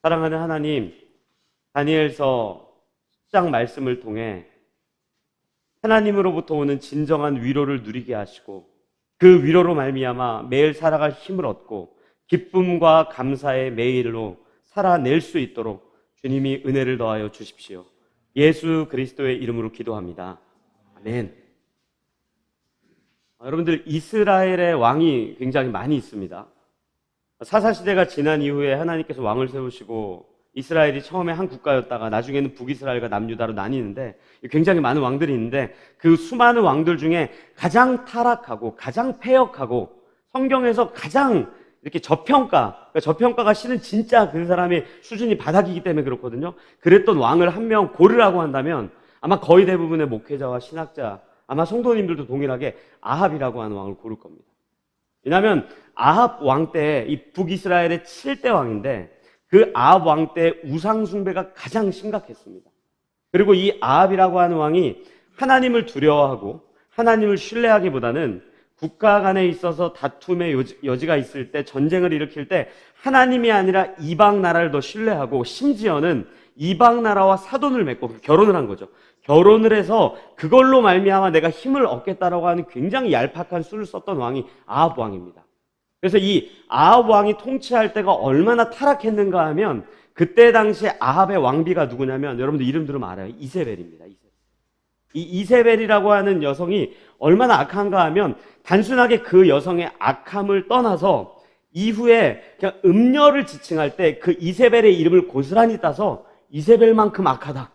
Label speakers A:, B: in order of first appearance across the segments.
A: 사랑하는 하나님, 다니엘서 10장 말씀을 통해 하나님으로부터 오는 진정한 위로를 누리게 하시고 그 위로로 말미암아 매일 살아갈 힘을 얻고 기쁨과 감사의 매일로 살아낼 수 있도록 주님이 은혜를 더하여 주십시오. 예수 그리스도의 이름으로 기도합니다. 아멘. 여러분들, 이스라엘의 왕이 굉장히 많이 있습니다. 사사시대가 지난 이후에 하나님께서 왕을 세우시고 이스라엘이 처음에 한 국가였다가 나중에는 북이스라엘과 남유다로 나뉘는데 굉장히 많은 왕들이 있는데 그 수많은 왕들 중에 가장 타락하고 가장 패역하고 성경에서 가장 이렇게 저평가가 싫은 진짜 그 사람의 수준이 바닥이기 때문에 그렇거든요. 그랬던 왕을 한 명 고르라고 한다면 아마 거의 대부분의 목회자와 신학자, 아마 성도님들도 동일하게 아합이라고 하는 왕을 고를 겁니다. 왜냐하면 아합 왕 때 이 북이스라엘의 7대 왕인데 그 아합 왕 때 우상 숭배가 가장 심각했습니다. 그리고 이 아합이라고 하는 왕이 하나님을 두려워하고 하나님을 신뢰하기보다는 국가 간에 있어서 다툼의 여지가 있을 때, 전쟁을 일으킬 때 하나님이 아니라 이방 나라를 더 신뢰하고 심지어는 이방 나라와 사돈을 맺고 결혼을 한 거죠. 결혼을 해서 그걸로 말미암아 내가 힘을 얻겠다라고 하는 굉장히 얄팍한 수를 썼던 왕이 아합 왕입니다. 그래서 이 아합 왕이 통치할 때가 얼마나 타락했는가 하면 그때 당시에 아합의 왕비가 누구냐면 여러분들 이름 들으면 알아요. 이세벨입니다. 이 이세벨이라고 하는 여성이 얼마나 악한가 하면 단순하게 그 여성의 악함을 떠나서 이후에 그냥 음녀를 지칭할 때 그 이세벨의 이름을 고스란히 따서 이세벨만큼 악하다.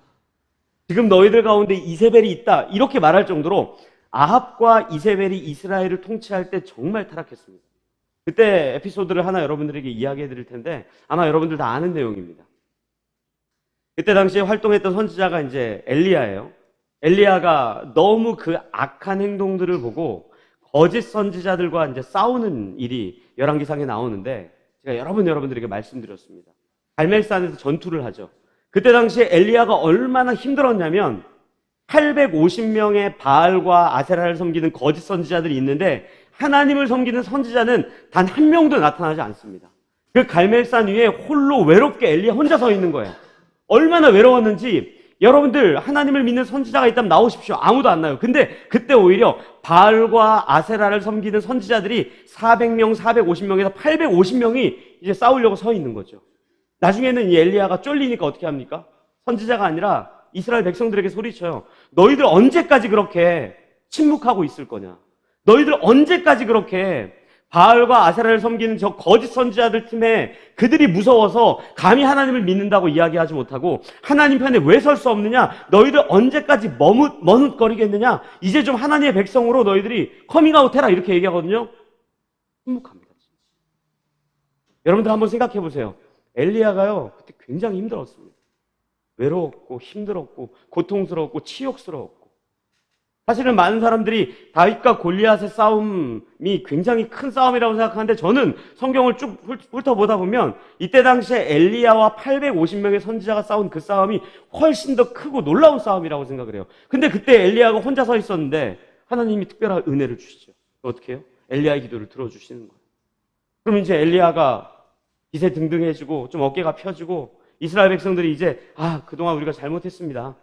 A: 지금 너희들 가운데 이세벨이 있다. 이렇게 말할 정도로 아합과 이세벨이 이스라엘을 통치할 때 정말 타락했습니다. 그때 에피소드를 하나 여러분들에게 이야기해 드릴 텐데 아마 여러분들 다 아는 내용입니다. 그때 당시에 활동했던 선지자가 이제 엘리야예요. 엘리야가 너무 그 악한 행동들을 보고 거짓 선지자들과 이제 싸우는 일이 열왕기상에 나오는데 제가 여러분들에게 말씀드렸습니다. 갈멜산에서 전투를 하죠. 그때 당시에 엘리야가 얼마나 힘들었냐면 850명의 바알과 아세라를 섬기는 거짓 선지자들이 있는데 하나님을 섬기는 선지자는 단 한 명도 나타나지 않습니다. 그 갈멜산 위에 홀로 외롭게 엘리야 혼자 서 있는 거예요. 얼마나 외로웠는지 여러분들 하나님을 믿는 선지자가 있다면 나오십시오. 아무도 안 나요. 근데 그때 오히려 바알과 아세라를 섬기는 선지자들이 400명, 450명에서 850명이 이제 싸우려고 서 있는 거죠. 나중에는 이 엘리야가 쫄리니까 어떻게 합니까? 선지자가 아니라 이스라엘 백성들에게 소리쳐요. 너희들 언제까지 그렇게 침묵하고 있을 거냐? 너희들 언제까지 그렇게 바알과 아세라를 섬기는 저 거짓 선지자들 틈에 그들이 무서워서 감히 하나님을 믿는다고 이야기하지 못하고 하나님 편에 왜 설 수 없느냐? 너희들 언제까지 머뭇거리겠느냐? 이제 좀 하나님의 백성으로 너희들이 커밍아웃 해라 이렇게 얘기하거든요. 침묵합니다. 여러분들 한번 생각해 보세요. 엘리야가요 그때 굉장히 힘들었습니다. 외로웠고 힘들었고 고통스러웠고 치욕스러웠고 사실은 많은 사람들이 다윗과 골리앗의 싸움이 굉장히 큰 싸움이라고 생각하는데 저는 성경을 쭉 훑어보다 보면 이때 당시에 엘리야와 850명의 선지자가 싸운 그 싸움이 훨씬 더 크고 놀라운 싸움이라고 생각을 해요. 근데 그때 엘리야가 혼자 서 있었는데 하나님이 특별한 은혜를 주시죠. 어떻게 해요? 엘리야의 기도를 들어주시는 거예요. 그럼 이제 엘리야가 기세 등등해지고 좀 어깨가 펴지고 이스라엘 백성들이 이제 그동안 우리가 잘못했습니다.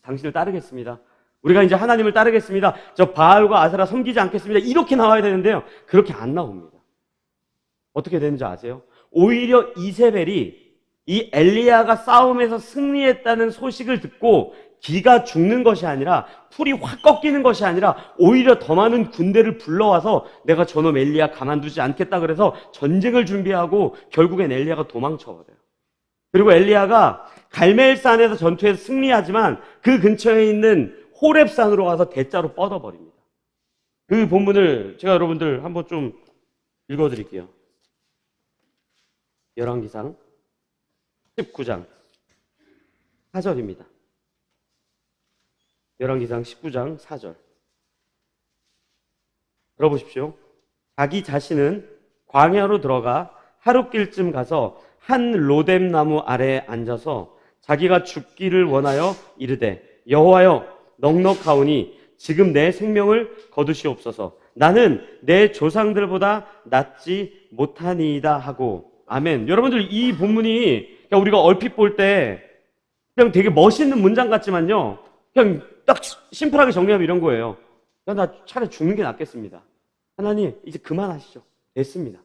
A: 당신을 따르겠습니다. 우리가 이제 하나님을 따르겠습니다. 저 바알과 아세라 섬기지 않겠습니다. 이렇게 나와야 되는데요. 그렇게 안 나옵니다. 어떻게 되는지 아세요? 오히려 이세벨이 이 엘리야가 싸움에서 승리했다는 소식을 듣고 기가 죽는 것이 아니라 풀이 확 꺾이는 것이 아니라 오히려 더 많은 군대를 불러와서 내가 저놈 엘리야 가만두지 않겠다 그래서 전쟁을 준비하고 결국엔 엘리야가 도망쳐버려요. 그리고 엘리야가 갈멜산에서 전투에서 승리하지만 그 근처에 있는 호렙산으로 가서 대자로 뻗어버립니다. 그 본문을 제가 여러분들 한번 좀 읽어드릴게요. 열왕기상 19장 4절입니다. 열왕기상 19장 4절. 들어보십시오. 자기 자신은 광야로 들어가 하룻길쯤 가서 한 로뎀 나무 아래에 앉아서 자기가 죽기를 원하여 이르되 여호와여 넉넉하오니 지금 내 생명을 거두시옵소서. 나는 내 조상들보다 낫지 못하니이다 하고 아멘. 여러분들 이 본문이 그냥 우리가 얼핏 볼 때 그냥 되게 멋있는 문장 같지만요. 그냥 딱 심플하게 정리하면 이런 거예요. 야, 나 차라리 죽는 게 낫겠습니다. 하나님, 이제 그만하시죠. 됐습니다.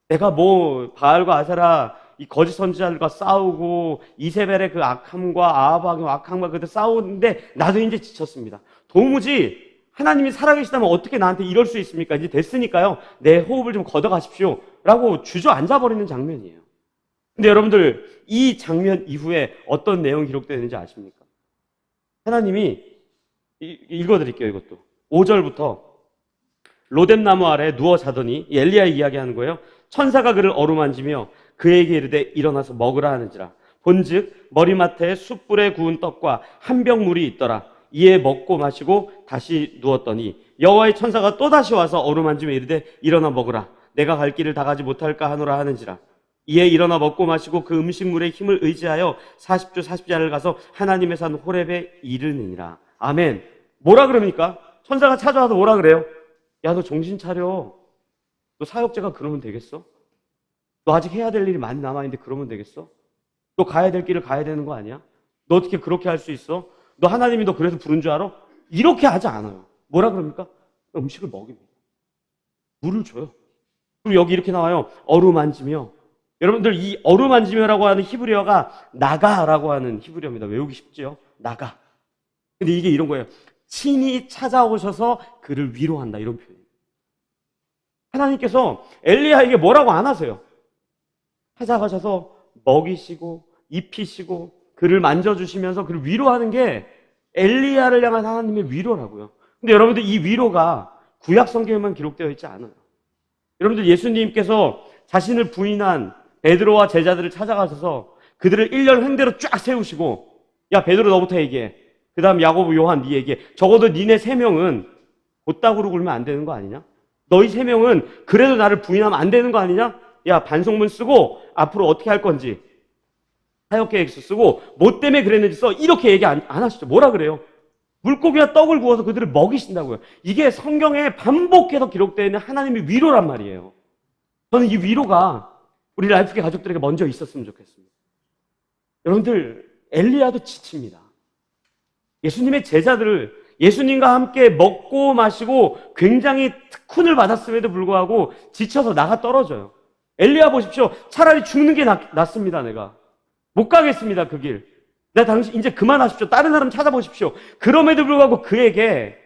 A: 내가 뭐 바알과 아세라 이 거짓 선지자들과 싸우고 이세벨의 그 악함과 아합의 악함과 그들 싸우는데 나도 이제 지쳤습니다. 도무지 하나님이 살아계시다면 어떻게 나한테 이럴 수 있습니까? 이제 됐으니까요. 내 호흡을 좀 걷어가십시오. 라고 주저앉아버리는 장면이에요. 근데 여러분들 이 장면 이후에 어떤 내용이 기록되는지 아십니까? 하나님이 읽어드릴게요. 이것도 5절부터 로뎀나무 아래 누워 자더니 엘리야의 이야기하는 거예요. 천사가 그를 어루만지며 그에게 이르되 일어나서 먹으라 하는지라. 본즉 머리맡에 숯불에 구운 떡과 한 병 물이 있더라. 이에 먹고 마시고 다시 누웠더니 여호와의 천사가 또다시 와서 어루만지며 이르되 일어나 먹으라. 내가 갈 길을 다 가지 못할까 하노라 하는지라. 이에 일어나 먹고 마시고 그 음식물의 힘을 의지하여 40주 40야를 가서 하나님의 산 호렙에 이르느니라. 아멘. 뭐라 그럽니까? 천사가 찾아와서 뭐라 그래요? 야, 너 정신 차려. 너 사역자가 그러면 되겠어? 너 아직 해야 될 일이 많이 남아있는데 그러면 되겠어? 너 가야 될 길을 가야 되는 거 아니야? 너 어떻게 그렇게 할 수 있어? 너 하나님이 너 그래서 부른 줄 알아? 이렇게 하지 않아요. 뭐라 그럽니까? 음식을 먹입니다. 물을 줘요. 그리고 여기 이렇게 나와요. 어루만지며. 여러분들 이 어루만지며라고 하는 히브리어가 나가라고 하는 히브리어입니다. 외우기 쉽지요? 나가. 근데 이게 이런 거예요. 친히 찾아오셔서 그를 위로한다. 이런 표현이에요. 하나님께서 엘리야에게 뭐라고 안 하세요. 찾아가셔서 먹이시고 입히시고 그를 만져주시면서 그를 위로하는 게 엘리야를 향한 하나님의 위로라고요. 근데 여러분들 이 위로가 구약 성경에만 기록되어 있지 않아요. 여러분들 예수님께서 자신을 부인한 베드로와 제자들을 찾아가셔서 그들을 1년 횡대로 쫙 세우시고 야 베드로 너부터 얘기해. 그 다음 야고보 요한 네 얘기해. 적어도 니네 3명은 곧다구로 굴면 안 되는 거 아니냐? 너희 3명은 그래도 나를 부인하면 안 되는 거 아니냐? 야 반성문 쓰고 앞으로 어떻게 할 건지 사역계획서 쓰고 뭐 때문에 그랬는지 써. 이렇게 얘기 안 하시죠. 뭐라 그래요? 물고기와 떡을 구워서 그들을 먹이신다고요. 이게 성경에 반복해서 기록되어 있는 하나님의 위로란 말이에요. 저는 이 위로가 우리 라이프계 가족들에게 먼저 있었으면 좋겠습니다. 여러분들 엘리야도 지칩니다. 예수님의 제자들을 예수님과 함께 먹고 마시고 굉장히 특훈을 받았음에도 불구하고 지쳐서 나가 떨어져요. 엘리야 보십시오. 차라리 죽는 게 낫습니다. 내가 못 가겠습니다. 그 길. 당신 이제 그만하십시오. 다른 사람 찾아보십시오. 그럼에도 불구하고 그에게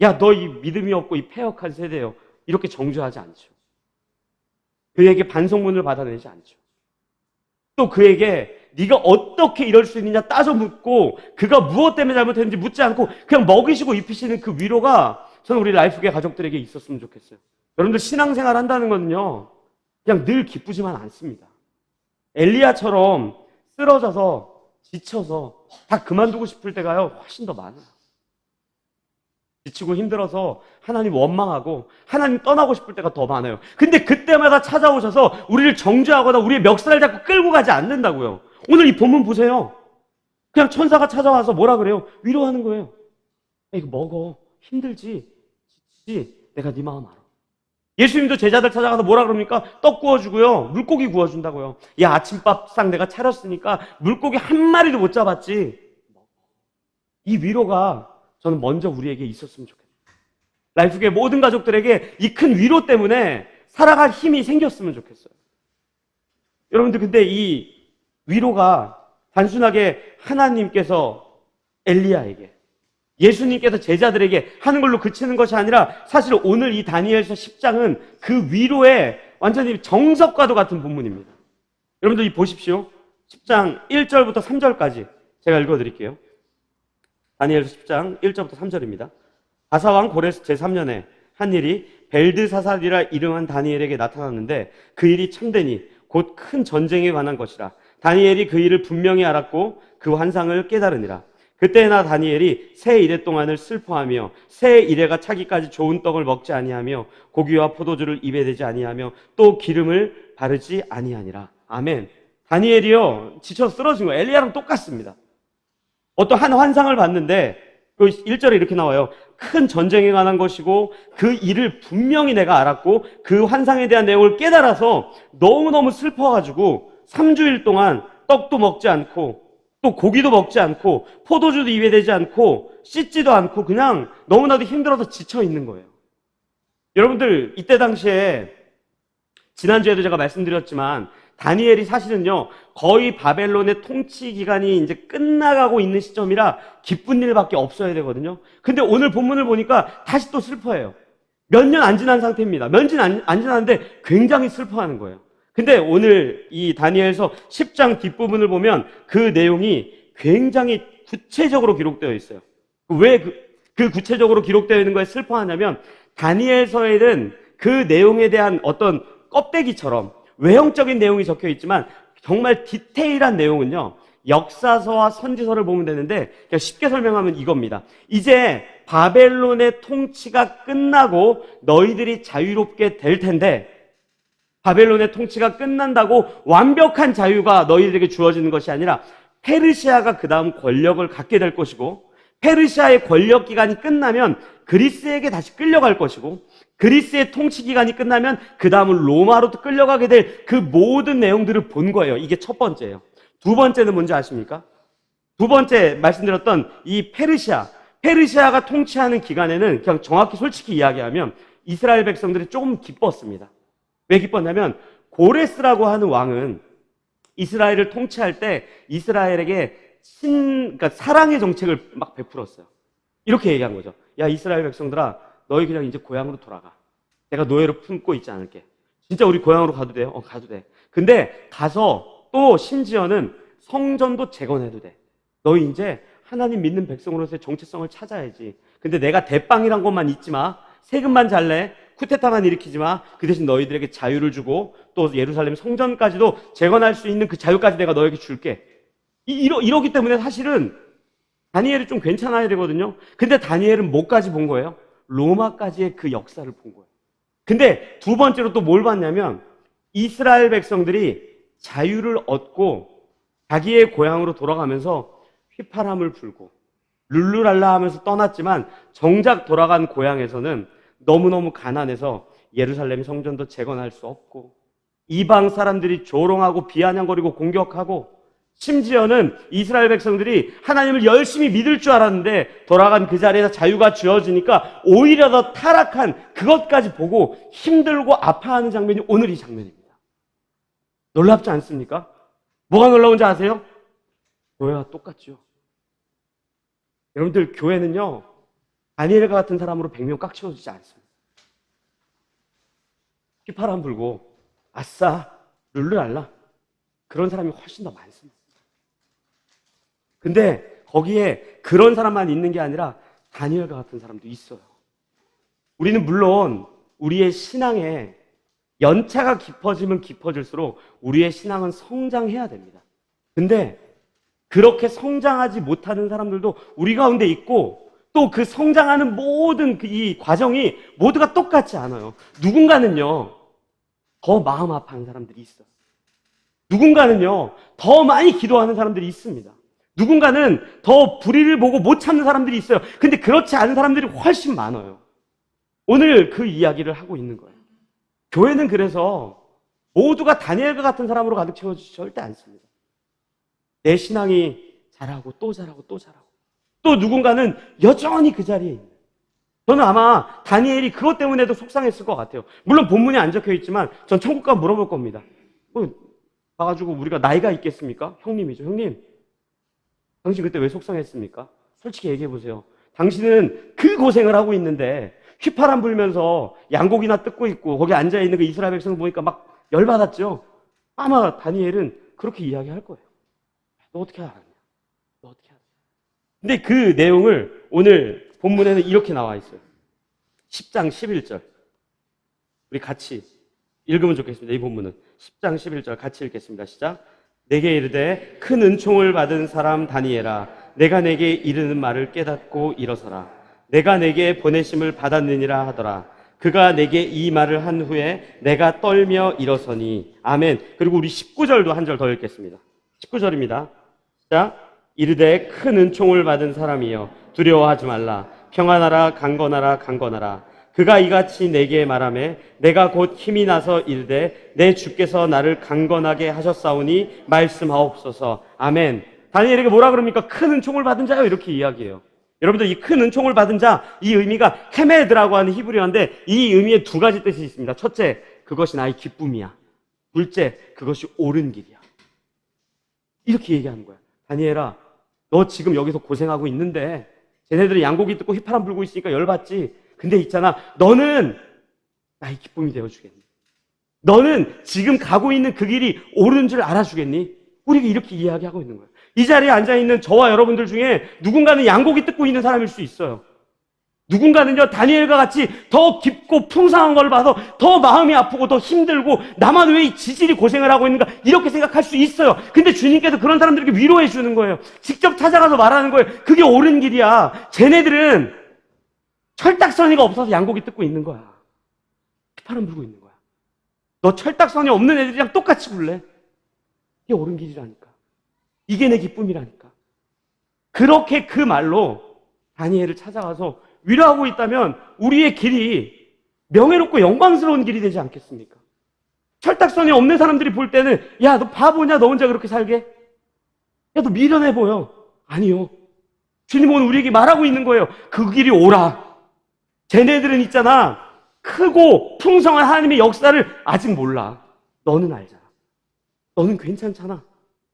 A: 야, 너 이 믿음이 없고 이 패역한 세대요. 이렇게 정죄하지 않죠. 그에게 반성문을 받아내지 않죠. 또 그에게 네가 어떻게 이럴 수 있느냐 따져 묻고 그가 무엇 때문에 잘못했는지 묻지 않고 그냥 먹이시고 입히시는 그 위로가 저는 우리 라이프계 가족들에게 있었으면 좋겠어요. 여러분들 신앙생활 한다는 거는요. 그냥 늘 기쁘지만 않습니다. 엘리야처럼 쓰러져서 지쳐서 다 그만두고 싶을 때가요. 훨씬 더 많아요. 지치고 힘들어서 하나님 원망하고 하나님 떠나고 싶을 때가 더 많아요. 근데 그때마다 찾아오셔서 우리를 정죄하거나 우리의 멱살을 잡고 끌고 가지 않는다고요. 오늘 이 본문 보세요. 그냥 천사가 찾아와서 뭐라 그래요? 위로하는 거예요. 야, 이거 먹어. 힘들지? 지치지? 내가 네 마음 알아. 예수님도 제자들 찾아가서 뭐라 그럽니까? 떡 구워주고요. 물고기 구워준다고요. 야, 아침밥상 내가 차렸으니까 물고기 한 마리도 못 잡았지. 이 위로가 저는 먼저 우리에게 있었으면 좋겠어요. 라이프계 모든 가족들에게 이 큰 위로 때문에 살아갈 힘이 생겼으면 좋겠어요. 여러분들 근데 이 위로가 단순하게 하나님께서 엘리야에게 예수님께서 제자들에게 하는 걸로 그치는 것이 아니라 사실 오늘 이 다니엘서 10장은 그 위로의 완전히 정석과도 같은 본문입니다. 여러분들 이 보십시오. 10장 1절부터 3절까지 제가 읽어드릴게요. 다니엘서 10장 1절부터 3절입니다. 바사왕 고레스 제3년에 한 일이 벨드사살이라 이름한 다니엘에게 나타났는데 그 일이 참되니 곧 큰 전쟁에 관한 것이라. 다니엘이 그 일을 분명히 알았고 그 환상을 깨달으니라. 그때나 다니엘이 새 이래 동안을 슬퍼하며 새 이래가 차기까지 좋은 떡을 먹지 아니하며 고기와 포도주를 입에 대지 아니하며 또 기름을 바르지 아니하니라. 아멘. 다니엘이요 지쳐 쓰러진 거예요. 엘리야랑 똑같습니다. 어떤 한 환상을 봤는데 그 1절에 이렇게 나와요. 큰 전쟁에 관한 것이고 그 일을 분명히 내가 알았고 그 환상에 대한 내용을 깨달아서 너무너무 슬퍼가지고 3주일 동안 떡도 먹지 않고 또 고기도 먹지 않고 포도주도 입에 대지 않고 씻지도 않고 그냥 너무나도 힘들어서 지쳐 있는 거예요. 여러분들 이때 당시에 지난주에도 제가 말씀드렸지만 다니엘이 사실은요 거의 바벨론의 통치 기간이 이제 끝나가고 있는 시점이라 기쁜 일밖에 없어야 되거든요. 근데 오늘 본문을 보니까 다시 또 슬퍼해요. 몇 년 안 지난 상태입니다. 몇 년 안 지났는데 굉장히 슬퍼하는 거예요. 근데 오늘 이 다니엘서 10장 뒷부분을 보면 그 내용이 굉장히 구체적으로 기록되어 있어요. 왜 그 구체적으로 기록되어 있는 거에 슬퍼하냐면 다니엘서에는 그 내용에 대한 어떤 껍데기처럼 외형적인 내용이 적혀 있지만 정말 디테일한 내용은요 역사서와 선지서를 보면 되는데 그냥 쉽게 설명하면 이겁니다. 이제 바벨론의 통치가 끝나고 너희들이 자유롭게 될 텐데 바벨론의 통치가 끝난다고 완벽한 자유가 너희들에게 주어지는 것이 아니라 페르시아가 그 다음 권력을 갖게 될 것이고 페르시아의 권력 기간이 끝나면 그리스에게 다시 끌려갈 것이고 그리스의 통치 기간이 끝나면 그 다음은 로마로 끌려가게 될 그 모든 내용들을 본 거예요. 이게 첫 번째예요. 두 번째는 뭔지 아십니까? 두 번째 말씀드렸던 이 페르시아가 통치하는 기간에는 그냥 정확히 솔직히 이야기하면 이스라엘 백성들이 조금 기뻤습니다. 왜 기뻤냐면 고레스라고 하는 왕은 이스라엘을 통치할 때 이스라엘에게 그러니까 사랑의 정책을 막 베풀었어요. 이렇게 얘기한 거죠. 야 이스라엘 백성들아 너희 그냥 이제 고향으로 돌아가. 내가 노예로 품고 있지 않을게. 진짜 우리 고향으로 가도 돼요? 가도 돼. 근데 가서 또 심지어는 성전도 재건해도 돼. 너희 이제 하나님 믿는 백성으로서의 정체성을 찾아야지. 근데 내가 대빵이란 것만 잊지 마. 세금만 잘 내. 쿠데타만 일으키지 마. 그 대신 너희들에게 자유를 주고 또 예루살렘 성전까지도 재건할 수 있는 그 자유까지 내가 너에게 줄게. 이러기 때문에 사실은 다니엘이 좀 괜찮아야 되거든요. 근데 다니엘은 뭐까지 본 거예요? 로마까지의 그 역사를 본 거예요. 근데 두 번째로 또 뭘 봤냐면 이스라엘 백성들이 자유를 얻고 자기의 고향으로 돌아가면서 휘파람을 불고 룰루랄라 하면서 떠났지만 정작 돌아간 고향에서는 너무너무 가난해서 예루살렘 성전도 재건할 수 없고 이방 사람들이 조롱하고 비아냥거리고 공격하고 심지어는 이스라엘 백성들이 하나님을 열심히 믿을 줄 알았는데 돌아간 그 자리에서 자유가 주어지니까 오히려 더 타락한 그것까지 보고 힘들고 아파하는 장면이 오늘 이 장면입니다. 놀랍지 않습니까? 뭐가 놀라운지 아세요? 교회와 똑같죠. 여러분들 교회는요 다니엘과 같은 사람으로 100명 꽉 채워지지 않습니다. 휘파람 불고 아싸 룰루랄라 그런 사람이 훨씬 더 많습니다. 근데 거기에 그런 사람만 있는 게 아니라 다니엘과 같은 사람도 있어요. 우리는 물론 우리의 신앙에 연차가 깊어지면 깊어질수록 우리의 신앙은 성장해야 됩니다. 근데 그렇게 성장하지 못하는 사람들도 우리 가운데 있고 또 그 성장하는 모든 이 과정이 모두가 똑같지 않아요. 누군가는요 더 마음 아파하는 사람들이 있어요. 누군가는요 더 많이 기도하는 사람들이 있습니다. 누군가는 더 불의를 보고 못 참는 사람들이 있어요. 근데 그렇지 않은 사람들이 훨씬 많아요. 오늘 그 이야기를 하고 있는 거예요. 교회는 그래서 모두가 다니엘과 같은 사람으로 가득 채워지지 절대 않습니다. 내 신앙이 잘하고 또 잘하고 또 잘하고 또 누군가는 여전히 그 자리에 있는. 저는 아마 다니엘이 그것 때문에도 속상했을 것 같아요. 물론 본문에 안 적혀 있지만 전 천국 가면 물어볼 겁니다. 봐가지고 우리가 나이가 있겠습니까? 형님이죠. 형님 당신 그때 왜 속상했습니까? 솔직히 얘기해 보세요. 당신은 그 고생을 하고 있는데 휘파람 불면서 양고기나 뜯고 있고 거기 앉아있는 그 이스라엘 백성 보니까 막 열받았죠. 아마 다니엘은 그렇게 이야기할 거예요. 너 어떻게 알았냐? 너 어떻게 알았냐? 근데 그 내용을 오늘 본문에는 이렇게 나와 있어요. 10장 11절 우리 같이 읽으면 좋겠습니다. 이 본문은 10장 11절 같이 읽겠습니다. 시작. 내게 이르되 큰 은총을 받은 사람 다니엘아 내가 내게 이르는 말을 깨닫고 일어서라. 내가 내게 보내심을 받았느니라 하더라. 그가 내게 이 말을 한 후에 내가 떨며 일어서니. 아멘. 그리고 우리 19절도 한 절 더 읽겠습니다. 19절입니다. 자, 이르되 큰 은총을 받은 사람이여 두려워하지 말라. 평안하라 강건하라 강건하라. 그가 이같이 내게 말하매 내가 곧 힘이 나서 이르되 내 주께서 나를 강건하게 하셨사오니 말씀하옵소서. 아멘. 다니엘에게 뭐라 그럽니까? 큰 은총을 받은 자요, 이렇게 이야기해요. 여러분들, 이 큰 은총을 받은 자, 이 의미가 헤메드라고 하는 히브리어인데 이 의미에 두 가지 뜻이 있습니다. 첫째, 그것이 나의 기쁨이야. 둘째, 그것이 옳은 길이야. 이렇게 얘기하는 거야. 다니엘아, 너 지금 여기서 고생하고 있는데 쟤네들이 양고기 뜯고 휘파람 불고 있으니까 열받지. 근데 있잖아, 너는 나의 기쁨이 되어주겠니? 너는 지금 가고 있는 그 길이 옳은 줄 알아주겠니? 우리가 이렇게 이야기하고 있는 거예요. 이 자리에 앉아있는 저와 여러분들 중에 누군가는 양고기 뜯고 있는 사람일 수 있어요. 누군가는요, 다니엘과 같이 더 깊고 풍성한 걸 봐서 더 마음이 아프고 더 힘들고 나만 왜 이 지질이 고생을 하고 있는가 이렇게 생각할 수 있어요. 근데 주님께서 그런 사람들에게 위로해 주는 거예요. 직접 찾아가서 말하는 거예요. 그게 옳은 길이야. 쟤네들은 철딱서니가 없어서 양고기 뜯고 있는 거야. 휘파람 불고 있는 거야. 너 철딱서니 없는 애들이랑 똑같이 굴래. 이게 옳은 길이라니까. 이게 내 기쁨이라니까. 그렇게 그 말로 다니엘을 찾아가서 위로하고 있다면 우리의 길이 명예롭고 영광스러운 길이 되지 않겠습니까? 철딱선이 없는 사람들이 볼 때는 야, 너 바보냐? 너 혼자 그렇게 살게? 야, 너 미련해 보여. 아니요. 주님 오늘 우리에게 말하고 있는 거예요. 그 길이 오라. 쟤네들은 있잖아, 크고 풍성한 하나님의 역사를 아직 몰라. 너는 알잖아. 너는 괜찮잖아.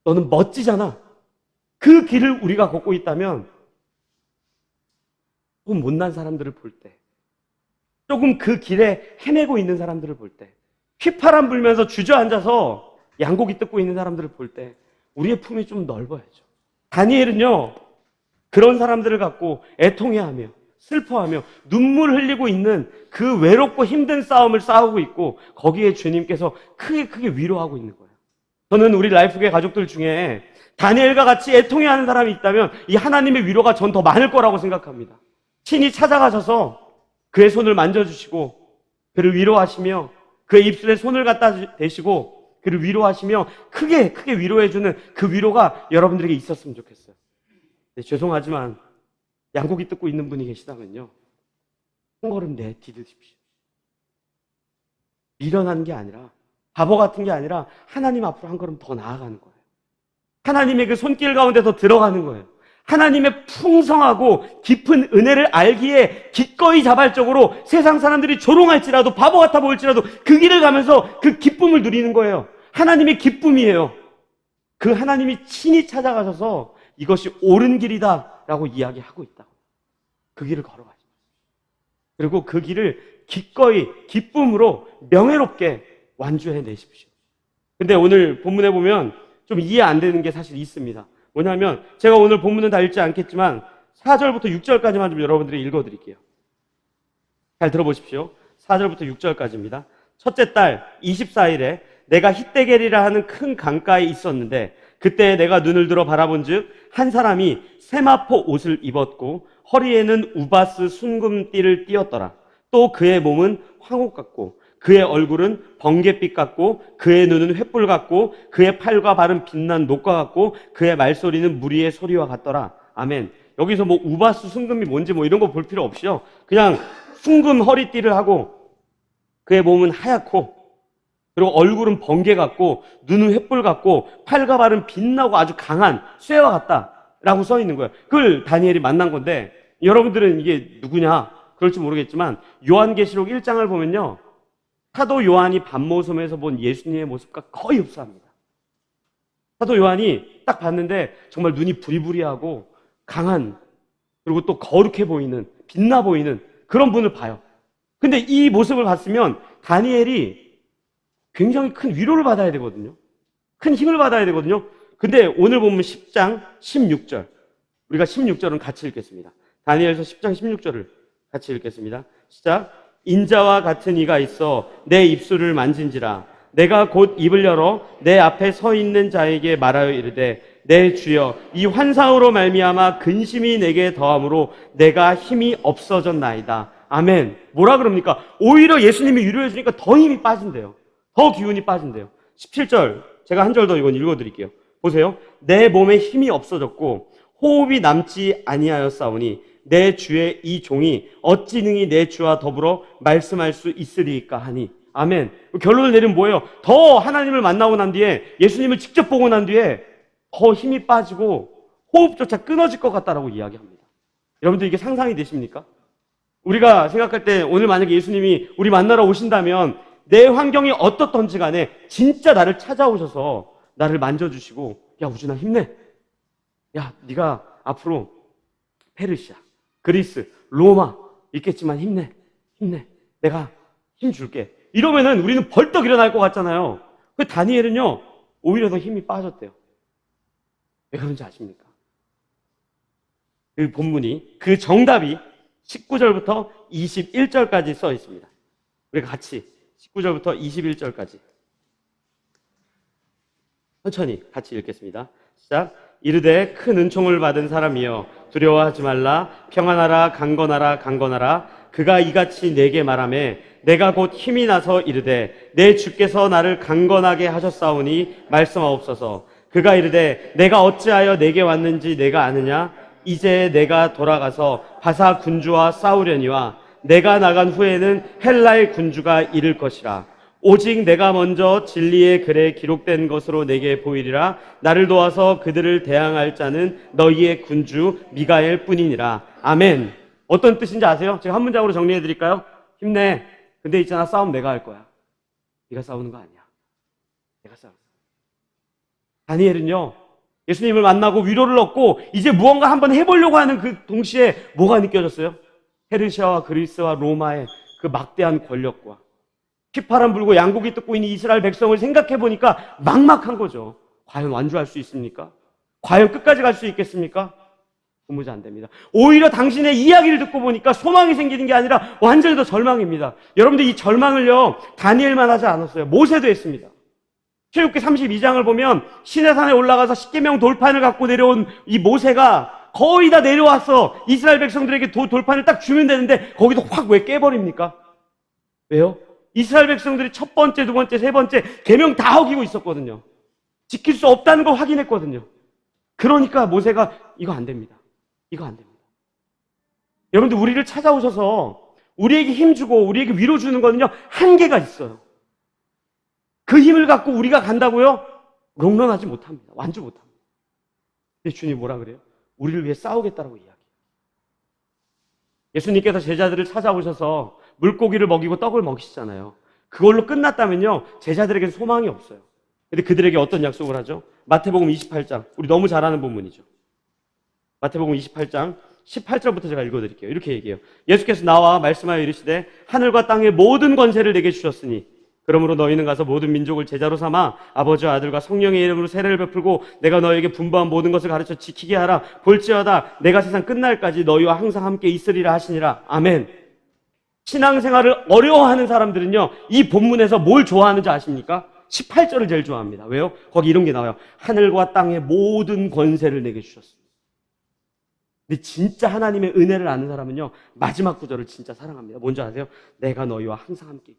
A: 너는 멋지잖아. 그 길을 우리가 걷고 있다면 조금 못난 사람들을 볼 때, 조금 그 길에 헤매고 있는 사람들을 볼 때, 휘파람 불면서 주저앉아서 양고기 뜯고 있는 사람들을 볼 때 우리의 품이 좀 넓어야죠. 다니엘은요, 그런 사람들을 갖고 애통해하며 슬퍼하며 눈물 흘리고 있는 그 외롭고 힘든 싸움을 싸우고 있고 거기에 주님께서 크게 위로하고 있는 거예요. 저는 우리 라이프계 가족들 중에 다니엘과 같이 애통해하는 사람이 있다면 이 하나님의 위로가 전 더 많을 거라고 생각합니다. 친히 찾아가셔서 그의 손을 만져주시고 그를 위로하시며 그의 입술에 손을 갖다 대시고 그를 위로하시며 크게 위로해주는 그 위로가 여러분들에게 있었으면 좋겠어요. 네, 죄송하지만 양고기 뜯고 있는 분이 계시다면요, 한 걸음 내디디십시오. 미련한 게 아니라, 바보 같은 게 아니라 하나님 앞으로 한 걸음 더 나아가는 거예요. 하나님의 그 손길 가운데서 들어가는 거예요. 하나님의 풍성하고 깊은 은혜를 알기에 기꺼이 자발적으로 세상 사람들이 조롱할지라도 바보 같아 보일지라도 그 길을 가면서 그 기쁨을 누리는 거예요. 하나님의 기쁨이에요. 그 하나님이 친히 찾아가셔서 이것이 옳은 길이다 라고 이야기하고 있다고. 그 길을 걸어가죠. 그리고 그 길을 기꺼이 기쁨으로 명예롭게 완주해내십시오. 근데 오늘 본문에 보면 좀 이해 안 되는 게 사실 있습니다. 뭐냐면 제가 오늘 본문은 다 읽지 않겠지만 4절부터 6절까지만 좀 여러분들이 읽어드릴게요. 잘 들어보십시오. 4절부터 6절까지입니다. 첫째 달 24일에 내가 hit대겔이라 하는 큰 강가에 있었는데 그때 내가 눈을 들어 바라본즉 한 사람이 세마포 옷을 입었고 허리에는 우바스 순금띠를 띠었더라. 또 그의 몸은 황옥 같고 그의 얼굴은 번갯빛 같고 그의 눈은 횃불 같고 그의 팔과 발은 빛난 녹과 같고 그의 말소리는 무리의 소리와 같더라. 아멘. 여기서 뭐 우바스 순금이 뭔지 뭐 이런 거 볼 필요 없이요, 그냥 순금 허리띠를 하고 그의 몸은 하얗고 그리고 얼굴은 번개 같고 눈은 횃불 같고 팔과 발은 빛나고 아주 강한 쇠와 같다라고 써 있는 거예요. 그걸 다니엘이 만난 건데 여러분들은 이게 누구냐 그럴지 모르겠지만 요한계시록 1장을 보면요, 사도 요한이 밤모섬에서 본 예수님의 모습과 거의 흡사합니다. 사도 요한이 딱 봤는데 정말 눈이 부리부리하고 강한, 그리고 또 거룩해 보이는, 빛나 보이는 그런 분을 봐요. 근데 이 모습을 봤으면 다니엘이 굉장히 큰 위로를 받아야 되거든요. 큰 힘을 받아야 되거든요. 근데 오늘 보면 10장 16절, 우리가 16절은 같이 읽겠습니다. 다니엘서 10장 16절을 같이 읽겠습니다. 시작. 인자와 같은 이가 있어 내 입술을 만진지라. 내가 곧 입을 열어 내 앞에 서 있는 자에게 말하여 이르되 내 주여 이 환상으로 말미암아 근심이 내게 더함으로 내가 힘이 없어졌나이다. 아멘. 뭐라 그럽니까? 오히려 예수님이 위로해 주니까 더 힘이 빠진대요. 더 기운이 빠진대요. 17절 제가 한 절 더 이건 읽어드릴게요. 보세요. 내 몸에 힘이 없어졌고 호흡이 남지 아니하였사오니 내 주의 이 종이 어찌 능히 내 주와 더불어 말씀할 수 있으리이까 하니. 아멘. 결론을 내리면 뭐예요? 더 하나님을 만나고 난 뒤에, 예수님을 직접 보고 난 뒤에 더 힘이 빠지고 호흡조차 끊어질 것 같다라고 이야기합니다. 여러분들 이게 상상이 되십니까? 우리가 생각할 때 오늘 만약에 예수님이 우리 만나러 오신다면 내 환경이 어떻던지 간에 진짜 나를 찾아오셔서 나를 만져주시고, 야 우준아 힘내. 야 네가 앞으로 페르시아, 그리스, 로마 있겠지만 힘내. 내가 힘 줄게. 이러면은 우리는 벌떡 일어날 것 같잖아요. 그 다니엘은요 오히려 더 힘이 빠졌대요. 왜 그런지 아십니까? 그 본문이, 그 정답이 19절부터 21절까지 써 있습니다. 우리가 같이 19절부터 21절까지 천천히 같이 읽겠습니다. 시작. 이르되 큰 은총을 받은 사람이여 두려워하지 말라. 평안하라. 강건하라. 그가 이같이 내게 말하매 내가 곧 힘이 나서 이르되 내 주께서 나를 강건하게 하셨사오니 말씀하옵소서. 그가 이르되 내가 어찌하여 내게 왔는지 내가 아느냐. 이제 내가 돌아가서 바사 군주와 싸우려니와 내가 나간 후에는 헬라의 군주가 이를 것이라. 오직 내가 먼저 진리의 글에 기록된 것으로 내게 보이리라. 나를 도와서 그들을 대항할 자는 너희의 군주 미가엘 뿐이니라. 아멘. 어떤 뜻인지 아세요? 제가 한 문장으로 정리해 드릴까요? 힘내. 근데 있잖아, 싸움 내가 할 거야. 네가 싸우는 거 아니야. 내가 싸울 거야. 다니엘은요 예수님을 만나고 위로를 얻고 이제 무언가 한번 해보려고 하는 그 동시에 뭐가 느껴졌어요? 페르시아와 그리스와 로마의 그 막대한 권력과 휘파람 불고 양고기 뜯고 있는 이스라엘 백성을 생각해 보니까 막막한 거죠. 과연 완주할 수 있습니까? 과연 끝까지 갈 수 있겠습니까? 도무지 안 됩니다. 오히려 당신의 이야기를 듣고 보니까 소망이 생기는 게 아니라 완전히 더 절망입니다. 여러분들 이 절망을요 다니엘만 하지 않았어요. 모세도 했습니다. 출애굽기 32장을 보면 시내산에 올라가서 십계명 돌판을 갖고 내려온 이 모세가 거의 다 내려와서 이스라엘 백성들에게 돌판을 딱 주면 되는데 거기서 확 왜 깨버립니까? 왜요? 이스라엘 백성들이 첫 번째, 두 번째, 세 번째 계명 다 어기고 있었거든요. 지킬 수 없다는 걸 확인했거든요. 그러니까 모세가 이거 안 됩니다. 여러분들 우리를 찾아오셔서 우리에게 힘주고 우리에게 위로 주는 거는요 한계가 있어요. 그 힘을 갖고 우리가 간다고요? 롱런하지 못합니다. 완주 못합니다. 근데 주님이 뭐라 그래요? 우리를 위해 싸우겠다라고 이야기해요. 예수님께서 제자들을 찾아오셔서 물고기를 먹이고 떡을 먹이시잖아요. 그걸로 끝났다면요 제자들에게는 소망이 없어요. 근데 그들에게 어떤 약속을 하죠? 마태복음 28장, 우리 너무 잘 아는 본문이죠. 마태복음 28장 18절부터 제가 읽어드릴게요. 이렇게 얘기해요. 예수께서 나와 말씀하여 이르시되 하늘과 땅의 모든 권세를 내게 주셨으니 그러므로 너희는 가서 모든 민족을 제자로 삼아 아버지와 아들과 성령의 이름으로 세례를 베풀고 내가 너희에게 분부한 모든 것을 가르쳐 지키게 하라. 볼지어다 내가 세상 끝날까지 너희와 항상 함께 있으리라 하시니라. 아멘. 신앙생활을 어려워하는 사람들은요 이 본문에서 뭘 좋아하는지 아십니까? 18절을 제일 좋아합니다. 왜요? 거기 이런 게 나와요. 하늘과 땅의 모든 권세를 내게 주셨습니다. 근데 진짜 하나님의 은혜를 아는 사람은요 마지막 구절을 진짜 사랑합니다. 뭔지 아세요? 내가 너희와 항상 함께.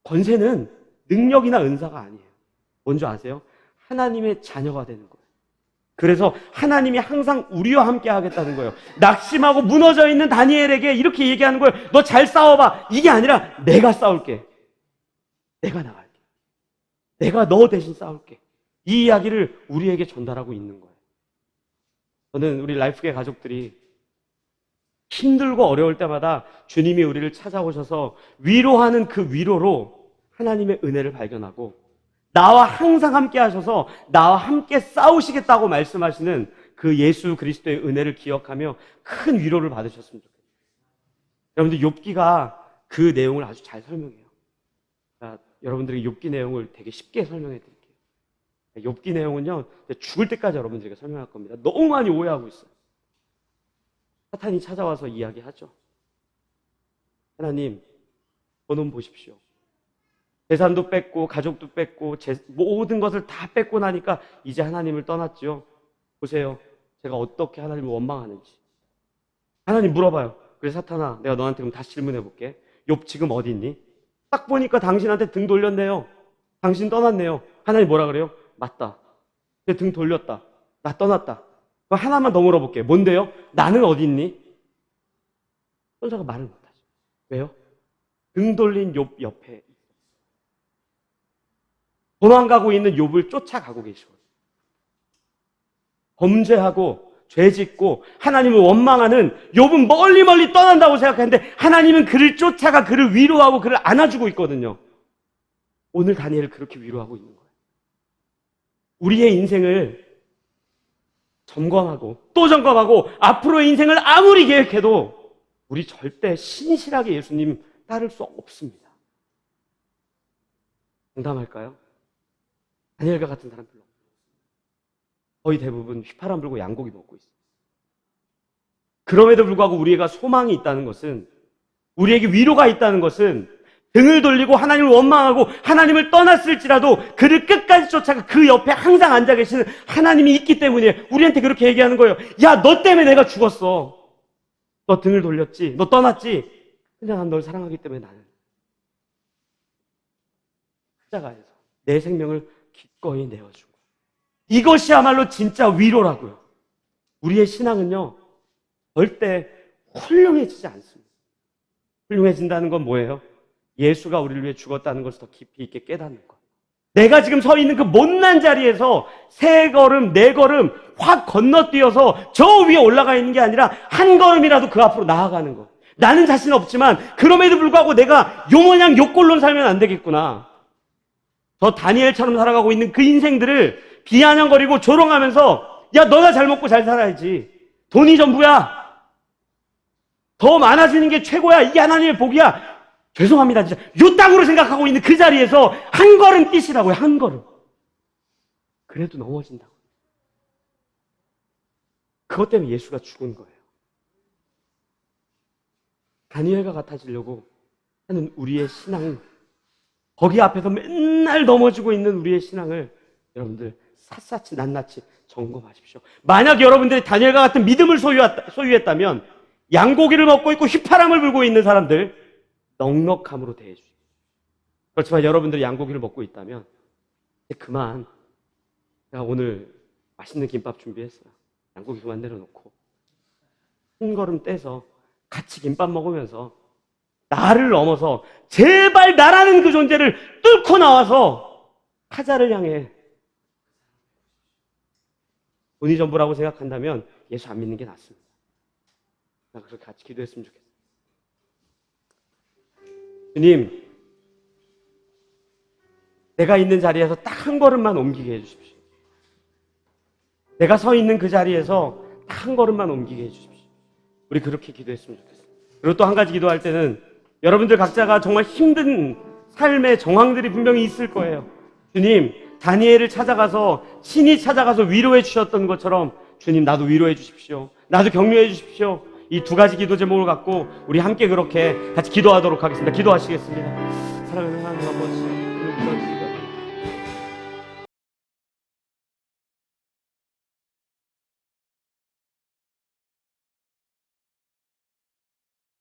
A: 권세는 능력이나 은사가 아니에요. 뭔지 아세요? 하나님의 자녀가 되는 거예요. 그래서 하나님이 항상 우리와 함께 하겠다는 거예요. 낙심하고 무너져 있는 다니엘에게 이렇게 얘기하는 거예요. 너 잘 싸워봐. 이게 아니라 내가 싸울게. 내가 나갈게. 내가 너 대신 싸울게. 이 이야기를 우리에게 전달하고 있는 거예요. 저는 우리 라이프계 가족들이 힘들고 어려울 때마다 주님이 우리를 찾아오셔서 위로하는 그 위로로 하나님의 은혜를 발견하고 나와 항상 함께 하셔서 나와 함께 싸우시겠다고 말씀하시는 그 예수 그리스도의 은혜를 기억하며 큰 위로를 받으셨으면 좋겠어요. 여러분들 욥기가 그 내용을 아주 잘 설명해요. 여러분들에게 욥기 내용을 되게 쉽게 설명해 드릴게요. 욥기 내용은요 죽을 때까지 여러분들에게 설명할 겁니다. 너무 많이 오해하고 있어요. 사탄이 찾아와서 이야기하죠. 하나님, 저놈 보십시오. 재산도 뺏고 가족도 뺏고 모든 것을 다 뺏고 나니까 이제 하나님을 떠났죠. 보세요. 제가 어떻게 하나님을 원망하는지. 하나님 물어봐요. 그래 사탄아, 내가 너한테 그럼 다시 질문해 볼게. 욥 지금 어디 있니? 딱 보니까 당신한테 등 돌렸네요. 당신 떠났네요. 하나님 뭐라 그래요? 맞다. 내 등 돌렸다. 나 떠났다. 그럼 하나만 더 물어볼게요. 뭔데요? 나는 어디 있니? 천사가 말을 못하죠. 왜요? 등 돌린 욥 옆에 도망가고 있는 욥을 쫓아가고 계시거든요. 범죄하고 죄짓고 하나님을 원망하는 욥은 멀리 떠난다고 생각하는데 하나님은 그를 쫓아가 그를 위로하고 그를 안아주고 있거든요. 오늘 다니엘을 그렇게 위로하고 있는 거예요. 우리의 인생을 점검하고 또 점검하고 앞으로의 인생을 아무리 계획해도 우리 절대 신실하게 예수님 따를 수 없습니다. 농담할까요? 다니엘과 같은 사람 별로 없어요. 거의 대부분 휘파람 불고 양고기 먹고 있어요. 그럼에도 불구하고 우리가 소망이 있다는 것은, 우리에게 위로가 있다는 것은 등을 돌리고 하나님을 원망하고 하나님을 떠났을지라도 그를 끝까지 쫓아가 그 옆에 항상 앉아 계시는 하나님이 있기 때문에 우리한테 그렇게 얘기하는 거예요. 야, 너 때문에 내가 죽었어. 너 등을 돌렸지. 너 떠났지. 근데 난 널 사랑하기 때문에 나는 십자가에서 내 생명을 기꺼이 내어주고. 이것이야말로 진짜 위로라고요. 우리의 신앙은요, 절대 훌륭해지지 않습니다. 훌륭해진다는 건 뭐예요? 예수가 우리를 위해 죽었다는 것을 더 깊이 있게 깨닫는 것. 내가 지금 서 있는 그 못난 자리에서 3걸음, 4걸음 확 건너뛰어서 저 위에 올라가 있는 게 아니라 한 걸음이라도 그 앞으로 나아가는 것. 나는 자신 없지만 그럼에도 불구하고 내가 요모냥 요꼴로 살면 안 되겠구나. 저 다니엘처럼 살아가고 있는 그 인생들을 비아냥거리고 조롱하면서 야, 너나 잘 먹고 잘 살아야지. 돈이 전부야. 더 많아지는 게 최고야. 이게 하나님의 복이야. 죄송합니다. 진짜 요 땅으로 생각하고 있는 그 자리에서 한 걸음 뛰시라고요. 한 걸음. 그래도 넘어진다고. 그것 때문에 예수가 죽은 거예요. 다니엘과 같아지려고 하는 우리의 신앙, 거기 앞에서 맨날 넘어지고 있는 우리의 신앙을 여러분들 샅샅이 낱낱이 점검하십시오. 만약 여러분들이 다니엘과 같은 믿음을 소유했다면 양고기를 먹고 있고 휘파람을 불고 있는 사람들 넉넉함으로 대해주십시오. 그렇지만 여러분들이 양고기를 먹고 있다면 이제 그만, 내가 오늘 맛있는 김밥 준비했어요. 양고기 그만 내려놓고 한 걸음 떼서 같이 김밥 먹으면서 나를 넘어서 제발 나라는 그 존재를 뚫고 나와서 타자를 향해, 돈이 전부라고 생각한다면 예수 안 믿는 게 낫습니다. 나 그렇게 같이 기도했으면 좋겠어요. 주님, 내가 있는 자리에서 딱 한 걸음만 옮기게 해주십시오. 내가 서 있는 그 자리에서 딱 한 걸음만 옮기게 해주십시오. 우리 그렇게 기도했으면 좋겠어요. 그리고 또 한 가지 기도할 때는 여러분들 각자가 정말 힘든 삶의 정황들이 분명히 있을 거예요. 주님, 다니엘을 찾아가서 신이 찾아가서 위로해 주셨던 것처럼 주님, 나도 위로해 주십시오. 나도 격려해 주십시오. 이 2가지 기도 제목을 갖고 우리 함께 그렇게 같이 기도하도록 하겠습니다. 기도하시겠습니다.